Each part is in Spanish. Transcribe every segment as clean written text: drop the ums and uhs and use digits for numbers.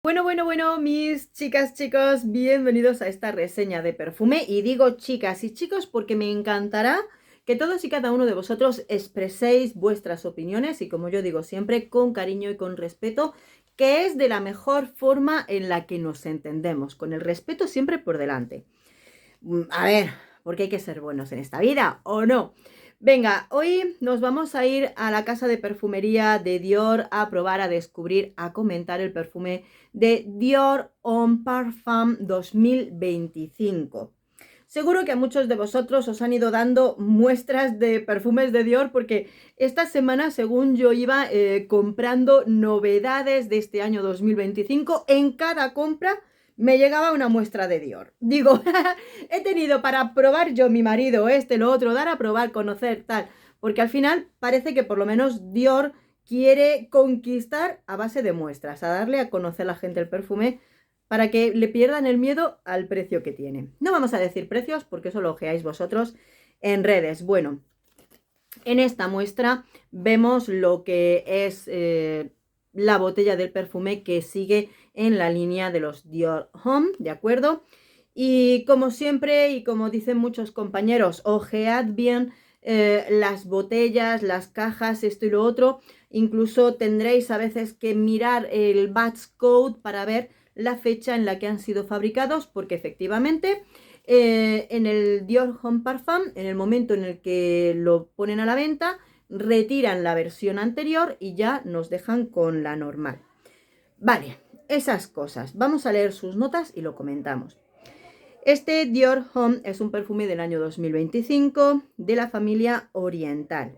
Bueno, mis chicas, chicos, bienvenidos a esta reseña de perfume. Y digo chicas y chicos porque me encantará que todos y cada uno de vosotros expreséis vuestras opiniones y, como yo digo siempre, con cariño y con respeto, que es de la mejor forma en la que nos entendemos, con el respeto siempre por delante. A ver, porque hay que ser buenos en esta vida, ¿o no? Venga, hoy nos vamos a ir a la casa de perfumería de Dior a probar, a descubrir, a comentar el perfume de Dior Homme Parfum 2025. Seguro que a muchos de vosotros os han ido dando muestras de perfumes de Dior porque esta semana, según yo iba comprando novedades de este año 2025, en cada compra me llegaba una muestra de Dior. Digo, he tenido para probar yo, mi marido, este, lo otro, dar a probar, conocer, tal. Porque al final parece que por lo menos Dior quiere conquistar a base de muestras, a darle a conocer a la gente el perfume para que le pierdan el miedo al precio que tiene. No vamos a decir precios porque eso lo ojeáis vosotros en redes. Bueno, en esta muestra vemos lo que es la botella del perfume que sigue en la línea de los Dior Homme, ¿de acuerdo? Y como siempre, y como dicen muchos compañeros, ojead bien las botellas, las cajas, esto y lo otro. Incluso tendréis a veces que mirar el batch code para ver la fecha en la que han sido fabricados, porque efectivamente en el Dior Homme Parfum, en el momento en el que lo ponen a la venta, retiran la versión anterior y ya nos dejan con la normal. Vale, esas cosas. Vamos a leer sus notas y lo comentamos. Este Dior Homme es un perfume del año 2025 de la familia Oriental.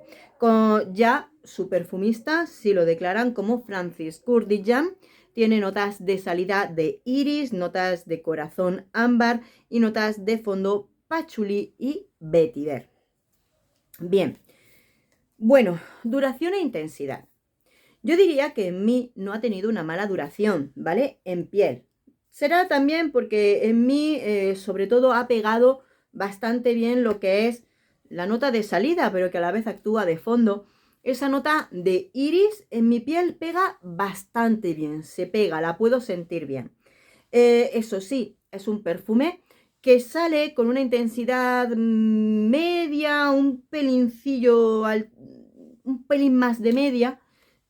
Ya su perfumista sí lo declaran como Francis Kurkdjian. Tiene notas de salida de iris, notas de corazón ámbar y notas de fondo pachulí y vetiver. Bien, bueno, duración e intensidad. Yo diría que en mí no ha tenido una mala duración, ¿vale? En piel. Será también porque en mí, sobre todo, ha pegado bastante bien lo que es la nota de salida, pero que a la vez actúa de fondo. Esa nota de iris en mi piel pega bastante bien, se pega, la puedo sentir bien. Eso sí, es un perfume que sale con una intensidad media, un pelincillo, un pelín más de media,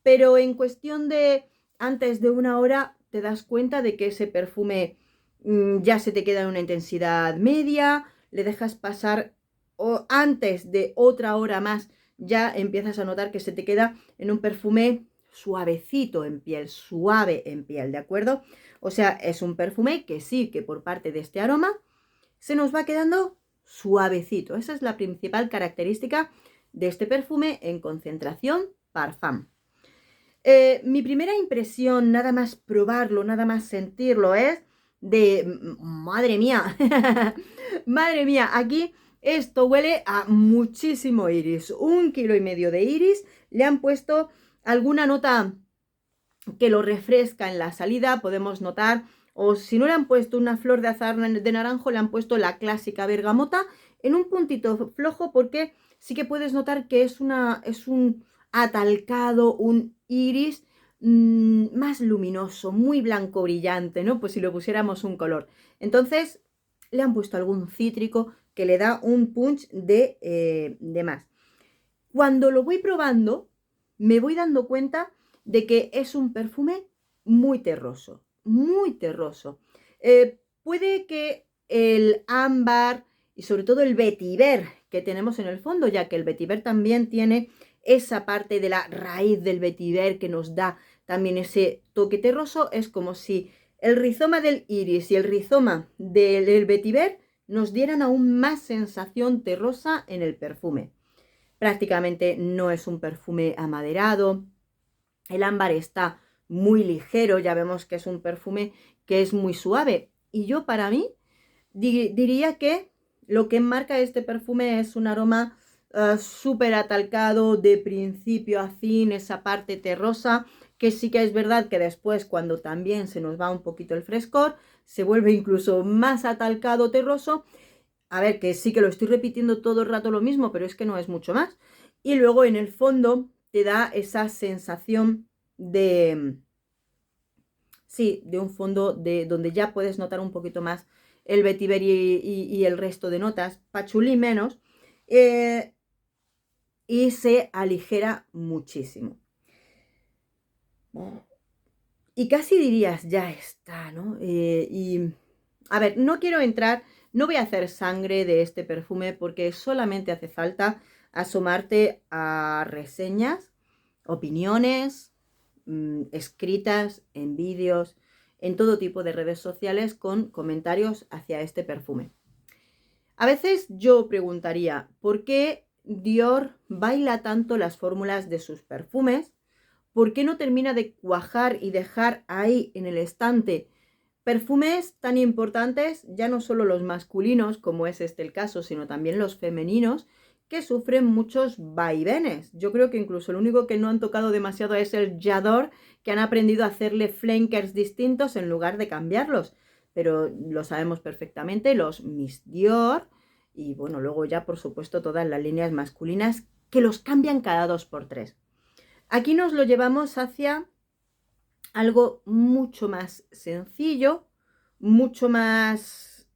pero en cuestión de antes de una hora te das cuenta de que ese perfume ya se te queda en una intensidad media, le dejas pasar o antes de otra hora más ya empiezas a notar que se te queda en un perfume suavecito en piel, suave en piel, ¿de acuerdo? O sea, es un perfume que sí, que por parte de este aroma se nos va quedando suavecito. Esa es la principal característica de este perfume en concentración parfum. Mi primera impresión, nada más probarlo, nada más sentirlo, es de, madre mía, madre mía, aquí esto huele a muchísimo iris, 1,5 kilos de iris, le han puesto alguna nota que lo refresca en la salida, podemos notar, o si no le han puesto una flor de azahar de naranjo, le han puesto la clásica bergamota en un puntito flojo, porque sí que puedes notar que es un atalcado, un iris más luminoso, muy blanco brillante, ¿no? Pues si lo pusiéramos un color. Entonces, le han puesto algún cítrico que le da un punch de más. Cuando lo voy probando, me voy dando cuenta de que es un perfume muy terroso, muy terroso. Puede que el ámbar y sobre todo el vetiver que tenemos en el fondo, ya que el vetiver también tiene esa parte de la raíz del vetiver que nos da también ese toque terroso, es como si el rizoma del iris y el rizoma del vetiver nos dieran aún más sensación terrosa en el perfume. Prácticamente no es un perfume amaderado. El ámbar está muy ligero, ya vemos que es un perfume que es muy suave. Y yo para mí diría que lo que enmarca este perfume es un aroma súper atalcado de principio a fin, esa parte terrosa, que sí que es verdad que después cuando también se nos va un poquito el frescor, se vuelve incluso más atalcado, terroso. A ver, que sí que lo estoy repitiendo todo el rato lo mismo, pero es que no es mucho más. Y luego en el fondo te da esa sensación de sí, de un fondo de donde ya puedes notar un poquito más el vetiver y el resto de notas, patchouli menos, eh, y se aligera muchísimo. Y casi dirías, ya está, ¿no? A ver, no quiero entrar, no voy a hacer sangre de este perfume porque solamente hace falta asomarte a reseñas, opiniones, escritas en vídeos, en todo tipo de redes sociales con comentarios hacia este perfume. A veces yo preguntaría, ¿por qué Dior baila tanto las fórmulas de sus perfumes? ¿Por qué no termina de cuajar y dejar ahí en el estante perfumes tan importantes, ya no solo los masculinos, como es este el caso, sino también los femeninos, que sufren muchos vaivenes? Yo creo que incluso el único que no han tocado demasiado es el J'adore, que han aprendido a hacerle flankers distintos en lugar de cambiarlos. Pero lo sabemos perfectamente, los Miss Dior, y bueno, luego ya por supuesto todas las líneas masculinas que los cambian cada 2 por 3. Aquí nos lo llevamos hacia algo mucho más sencillo, mucho más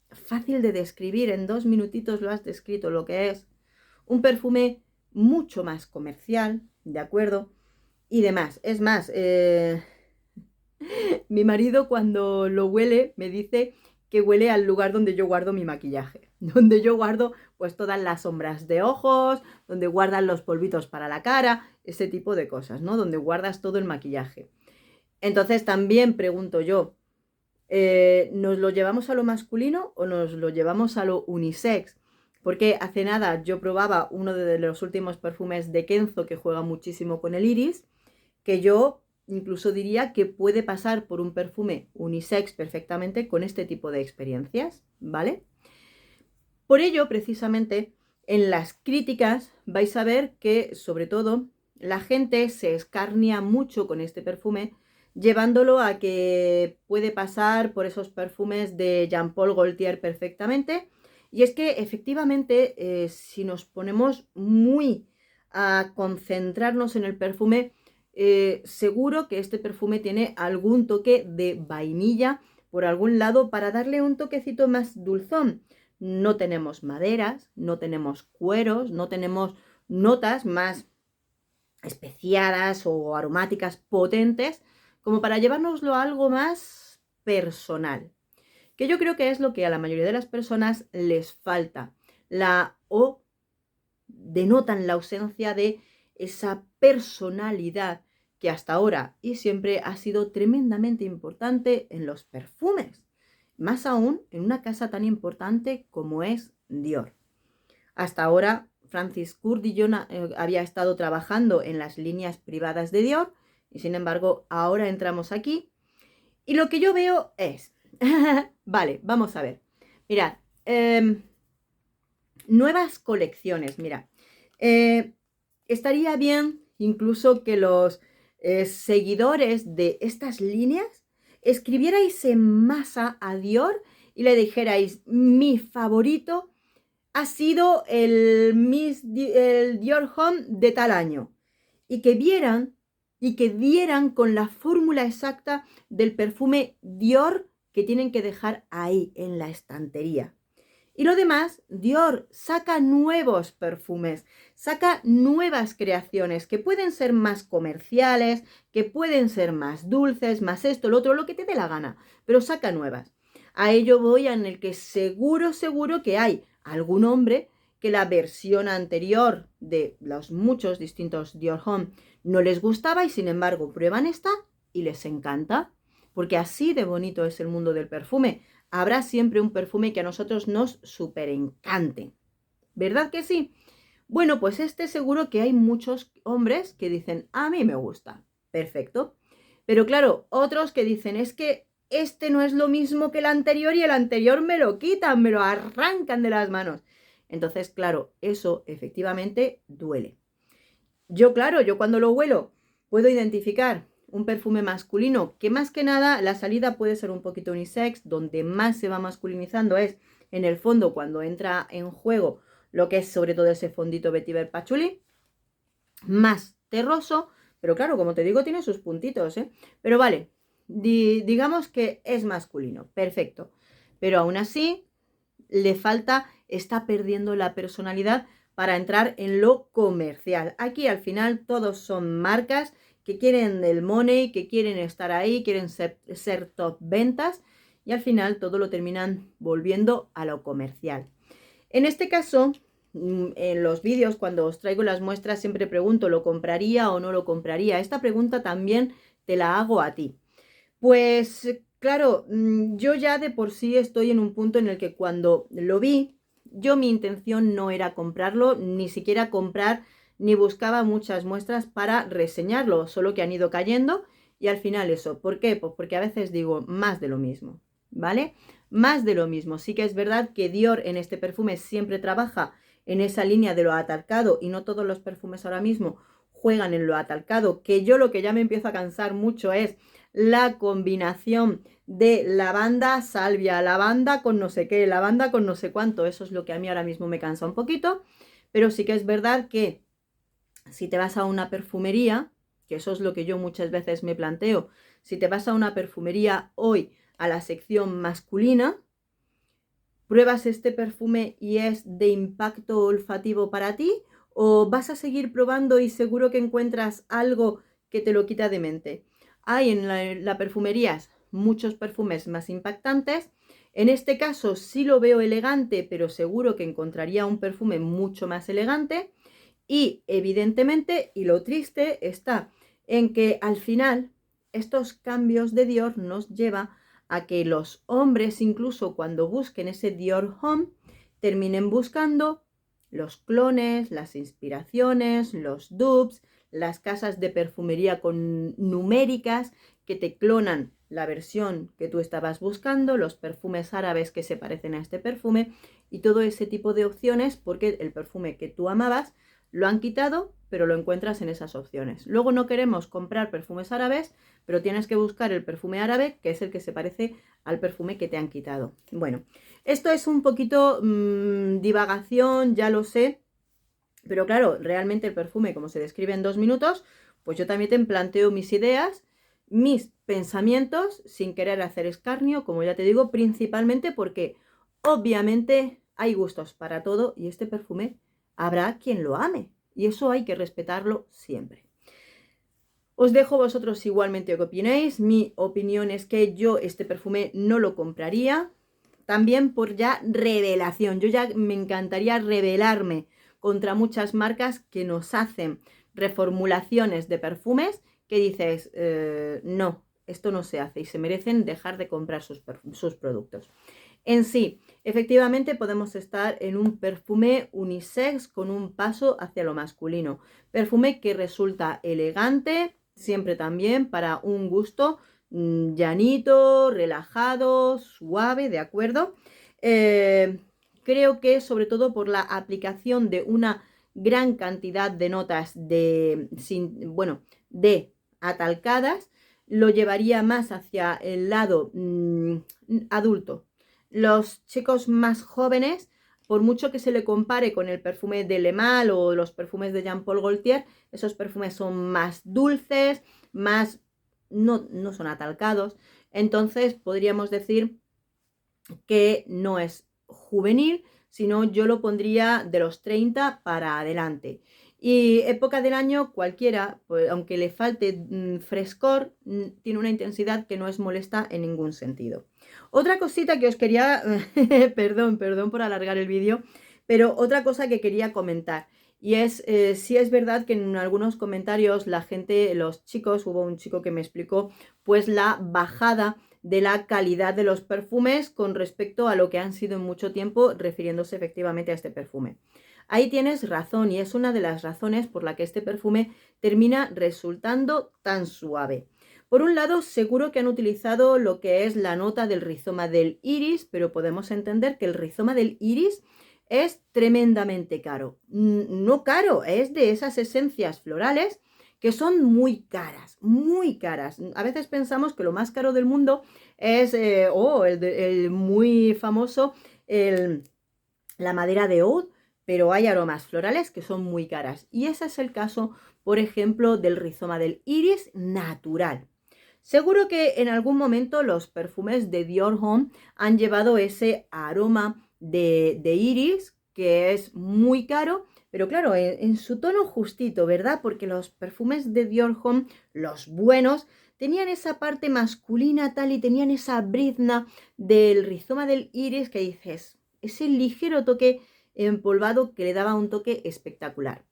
fácil de describir. En 2 minutitos lo has descrito lo que es. Un perfume mucho más comercial, ¿de acuerdo? Y demás. Es más, mi marido cuando lo huele me dice que huele al lugar donde yo guardo mi maquillaje, donde yo guardo pues todas las sombras de ojos, donde guardan los polvitos para la cara, ese tipo de cosas, ¿no? Donde guardas todo el maquillaje. Entonces también pregunto yo, ¿nos lo llevamos a lo masculino o nos lo llevamos a lo unisex? Porque hace nada yo probaba uno de los últimos perfumes de Kenzo que juega muchísimo con el iris, que yo incluso diría que puede pasar por un perfume unisex perfectamente con este tipo de experiencias, ¿vale? Por ello, precisamente, en las críticas vais a ver que, sobre todo, la gente se escarnia mucho con este perfume, llevándolo a que puede pasar por esos perfumes de Jean Paul Gaultier perfectamente. Y es que, efectivamente, si nos ponemos muy a concentrarnos en el perfume, seguro que este perfume tiene algún toque de vainilla por algún lado para darle un toquecito más dulzón. No tenemos maderas, no tenemos cueros, no tenemos notas más especiadas o aromáticas potentes como para llevárnoslo a algo más personal, que yo creo que es lo que a la mayoría de las personas les falta, o denotan la ausencia de esa personalidad que hasta ahora y siempre ha sido tremendamente importante en los perfumes, más aún en una casa tan importante como es Dior. Hasta ahora Francis Kurkdjian había estado trabajando en las líneas privadas de Dior y sin embargo ahora entramos aquí y lo que yo veo es, vale, vamos a ver, mirad, nuevas colecciones, mira, estaría bien incluso que los seguidores de estas líneas escribierais en masa a Dior y le dijerais, mi favorito ha sido el Dior Homme de tal año. Y que vieran y que dieran con la fórmula exacta del perfume Dior que tienen que dejar ahí en la estantería. Y lo demás, Dior saca nuevos perfumes, saca nuevas creaciones que pueden ser más comerciales, que pueden ser más dulces, más esto, lo otro, lo que te dé la gana, pero saca nuevas. A ello voy en el que seguro que hay algún hombre que la versión anterior de los muchos distintos Dior Homme no les gustaba y sin embargo prueban esta y les encanta, porque así de bonito es el mundo del perfume. Habrá siempre un perfume que a nosotros nos super encante. ¿Verdad que sí? Bueno, pues este seguro que hay muchos hombres que dicen, a mí me gusta. Perfecto. Pero claro, otros que dicen, es que este no es lo mismo que el anterior y el anterior me lo quitan, me lo arrancan de las manos. Entonces, claro, eso efectivamente duele. Yo, claro, yo cuando lo huelo puedo identificar un perfume masculino, que más que nada la salida puede ser un poquito unisex, donde más se va masculinizando es en el fondo cuando entra en juego lo que es sobre todo ese fondito vetiver patchouli, más terroso, pero claro, como te digo, tiene sus puntitos, ¿eh? Pero vale, digamos que es masculino, perfecto, pero aún así le falta, está perdiendo la personalidad para entrar en lo comercial. Aquí al final todos son marcas que quieren el money, que quieren estar ahí, quieren ser top ventas y al final todo lo terminan volviendo a lo comercial. En este caso, en los vídeos cuando os traigo las muestras siempre pregunto, ¿lo compraría o no lo compraría? Esta pregunta también te la hago a ti. Pues claro, yo ya de por sí estoy en un punto en el que cuando lo vi, yo mi intención no era comprarlo, ni siquiera comprar, ni buscaba muchas muestras para reseñarlo, solo que han ido cayendo y al final eso. ¿Por qué? Pues porque a veces digo más de lo mismo, ¿vale? Más de lo mismo. Sí que es verdad que Dior en este perfume siempre trabaja en esa línea de lo atalcado y no todos los perfumes ahora mismo juegan en lo atalcado, que yo lo que ya me empiezo a cansar mucho es la combinación de lavanda, salvia, lavanda con no sé qué, lavanda con no sé cuánto. Eso es lo que a mí ahora mismo me cansa un poquito, pero sí que es verdad que si te vas a una perfumería, que eso es lo que yo muchas veces me planteo, si te vas a una perfumería hoy a la sección masculina, pruebas este perfume y es de impacto olfativo para ti, o vas a seguir probando y seguro que encuentras algo que te lo quita de mente. Hay en la perfumerías muchos perfumes más impactantes. En este caso sí lo veo elegante, pero seguro que encontraría un perfume mucho más elegante. Y evidentemente, y lo triste está en que al final estos cambios de Dior nos lleva a que los hombres, incluso cuando busquen ese Dior Home, terminen buscando los clones, las inspiraciones, los dupes, las casas de perfumería con numéricas que te clonan la versión que tú estabas buscando, los perfumes árabes que se parecen a este perfume y todo ese tipo de opciones, porque el perfume que tú amabas lo han quitado, pero lo encuentras en esas opciones. Luego no queremos comprar perfumes árabes, pero tienes que buscar el perfume árabe, que es el que se parece al perfume que te han quitado. Bueno, esto es un poquito divagación, ya lo sé, pero claro, realmente el perfume, como se describe en 2 minutos, pues yo también te planteo mis ideas, mis pensamientos, sin querer hacer escarnio, como ya te digo, principalmente porque obviamente hay gustos para todo y este perfume habrá quien lo ame y eso hay que respetarlo siempre. Os dejo vosotros igualmente qué opinéis. Mi opinión es que yo este perfume no lo compraría. También por ya revelación. Yo ya me encantaría rebelarme contra muchas marcas que nos hacen reformulaciones de perfumes que dices, no, esto no se hace y se merecen dejar de comprar sus productos. En sí, efectivamente podemos estar en un perfume unisex con un paso hacia lo masculino. Perfume que resulta elegante, siempre también para un gusto llanito, relajado, suave, ¿de acuerdo? Creo que sobre todo por la aplicación de una gran cantidad de notas de atalcadas, lo llevaría más hacia el lado adulto. Los chicos más jóvenes, por mucho que se le compare con el perfume de Le Mal o los perfumes de Jean Paul Gaultier, esos perfumes son más dulces, más no son atalcados. Entonces podríamos decir que no es juvenil, sino yo lo pondría de los 30 para adelante. Y época del año cualquiera, pues, aunque le falte frescor, tiene una intensidad que no es molesta en ningún sentido. Otra cosita que os quería, perdón por alargar el vídeo, pero otra cosa que quería comentar. Y es, si es verdad que en algunos comentarios la gente, los chicos, hubo un chico que me explicó, pues la bajada de la calidad de los perfumes con respecto a lo que han sido en mucho tiempo, refiriéndose efectivamente a este perfume. Ahí tienes razón y es una de las razones por la que este perfume termina resultando tan suave. Por un lado, seguro que han utilizado lo que es la nota del rizoma del iris, pero podemos entender que el rizoma del iris es tremendamente caro. No caro, es de esas esencias florales que son muy caras, muy caras. A veces pensamos que lo más caro del mundo es el muy famoso, la madera de oud, pero hay aromas florales que son muy caras. Y ese es el caso, por ejemplo, del rizoma del iris natural. Seguro que en algún momento los perfumes de Dior Homme han llevado ese aroma de iris, que es muy caro, pero claro, en su tono justito, ¿verdad? Porque los perfumes de Dior Homme, los buenos, tenían esa parte masculina tal y tenían esa brizna del rizoma del iris que dices, ese ligero toque empolvado que le daba un toque espectacular.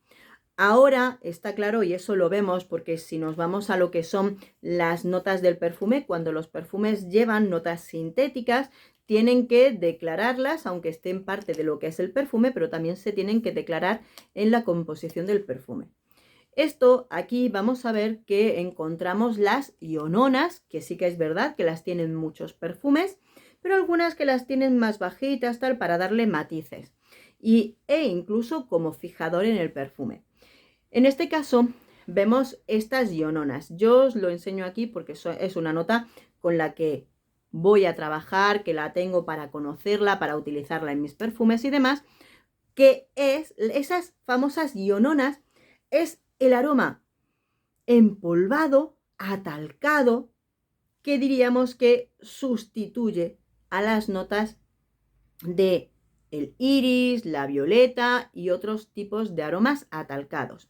Ahora está claro, y eso lo vemos porque si nos vamos a lo que son las notas del perfume, cuando los perfumes llevan notas sintéticas, tienen que declararlas, aunque estén parte de lo que es el perfume, pero también se tienen que declarar en la composición del perfume. Esto aquí vamos a ver que encontramos las iononas, que sí que es verdad que las tienen muchos perfumes, pero algunas que las tienen más bajitas, tal, para darle matices. E incluso como fijador en el perfume. En este caso vemos estas iononas. Yo os lo enseño aquí porque es una nota con la que voy a trabajar, que la tengo para conocerla, para utilizarla en mis perfumes y demás, que es esas famosas iononas, es el aroma empolvado, atalcado, que diríamos que sustituye a las notas de el iris, la violeta y otros tipos de aromas atalcados.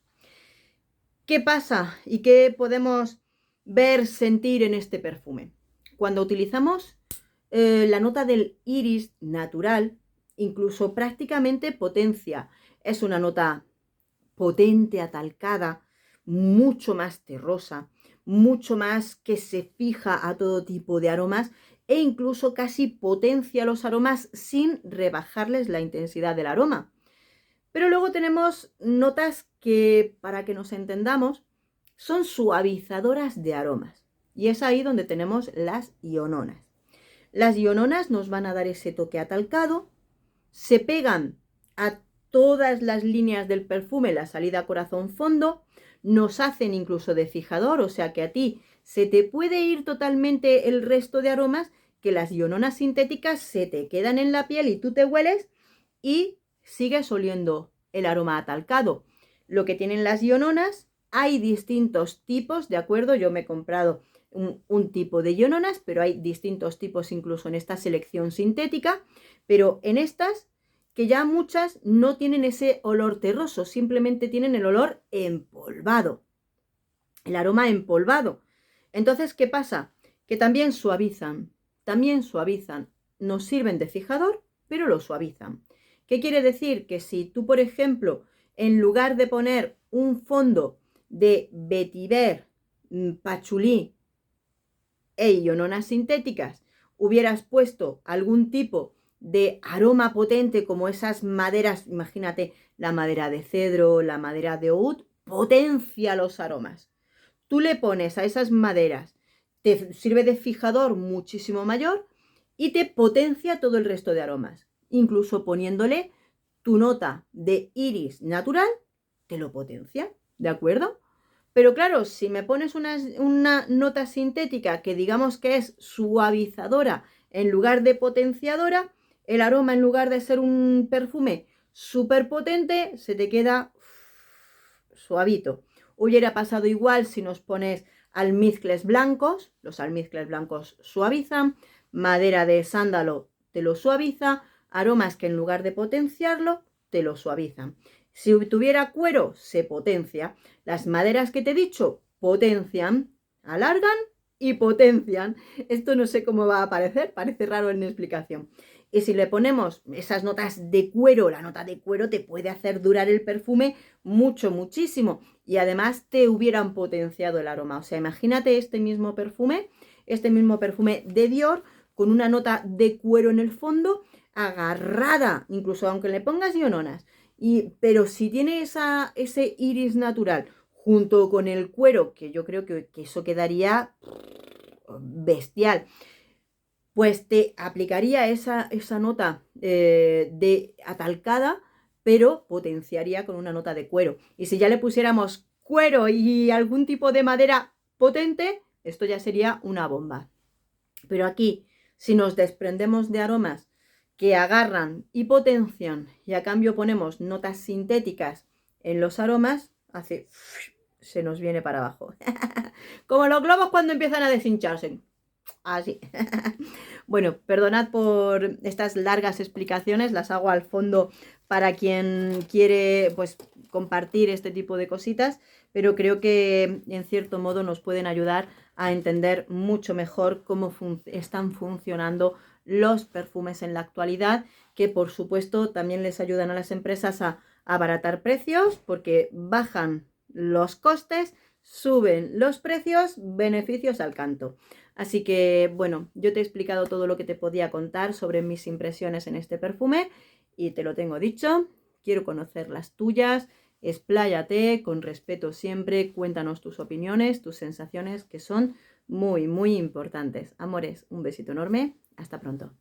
¿Qué pasa y qué podemos ver, sentir en este perfume? Cuando utilizamos la nota del iris natural, incluso prácticamente potencia. Es una nota potente, atalcada, mucho más terrosa, mucho más que se fija a todo tipo de aromas e incluso casi potencia los aromas sin rebajarles la intensidad del aroma. Pero luego tenemos notas que, para que nos entendamos, son suavizadoras de aromas. Y es ahí donde tenemos las iononas. Las iononas nos van a dar ese toque atalcado, se pegan a todas las líneas del perfume, la salida corazón-fondo, nos hacen incluso de fijador, o sea que a ti se te puede ir totalmente el resto de aromas, que las iononas sintéticas se te quedan en la piel y tú te hueles y sigues oliendo el aroma atalcado. Lo que tienen las iononas, hay distintos tipos, ¿de acuerdo? Yo me he comprado un tipo de iononas, pero hay distintos tipos incluso en esta selección sintética, pero en estas, que ya muchas no tienen ese olor terroso, simplemente tienen el olor empolvado, el aroma empolvado. Entonces, ¿qué pasa? Que también suavizan, nos sirven de fijador, pero lo suavizan. ¿Qué quiere decir? Que si tú, por ejemplo, en lugar de poner un fondo de vetiver, pachulí e iononas sintéticas, hubieras puesto algún tipo de aroma potente como esas maderas, imagínate la madera de cedro, la madera de oud, potencia los aromas. Tú le pones a esas maderas, te sirve de fijador muchísimo mayor y te potencia todo el resto de aromas. Incluso poniéndole tu nota de iris natural, te lo potencia, ¿de acuerdo? Pero claro, si me pones una nota sintética que digamos que es suavizadora en lugar de potenciadora, el aroma en lugar de ser un perfume súper potente, se te queda suavito. Hubiera pasado igual si nos pones almizcles blancos, los almizcles blancos suavizan, madera de sándalo te lo suaviza, aromas que en lugar de potenciarlo, te lo suavizan. Si tuviera cuero, se potencia. Las maderas que te he dicho potencian, alargan y potencian. Esto no sé cómo va a aparecer, parece raro en mi explicación. Y si le ponemos esas notas de cuero, la nota de cuero te puede hacer durar el perfume muchísimo. Y además te hubieran potenciado el aroma. O sea, imagínate este mismo perfume de Dior con una nota de cuero en el fondo, agarrada, incluso aunque le pongas iononas. Pero si tiene ese iris natural junto con el cuero, que yo creo que eso quedaría bestial, pues te aplicaría esa nota de atalcada, pero potenciaría con una nota de cuero. Y si ya le pusiéramos cuero y algún tipo de madera potente, esto ya sería una bomba. Pero aquí, si nos desprendemos de aromas que agarran y potencian y a cambio ponemos notas sintéticas en los aromas, hace se nos viene para abajo. Como los globos cuando empiezan a deshincharse. Así. Bueno, perdonad por estas largas explicaciones, las hago al fondo para quien quiere pues compartir este tipo de cositas, pero creo que en cierto modo nos pueden ayudar a entender mucho mejor cómo están funcionando los perfumes en la actualidad, que por supuesto también les ayudan a las empresas a abaratar precios porque bajan los costes, suben los precios, beneficios al canto. Así que, bueno, yo te he explicado todo lo que te podía contar sobre mis impresiones en este perfume y te lo tengo dicho. Quiero conocer las tuyas. Expláyate con respeto siempre. Cuéntanos tus opiniones, tus sensaciones, que son muy, muy importantes. Amores, un besito enorme. Hasta pronto.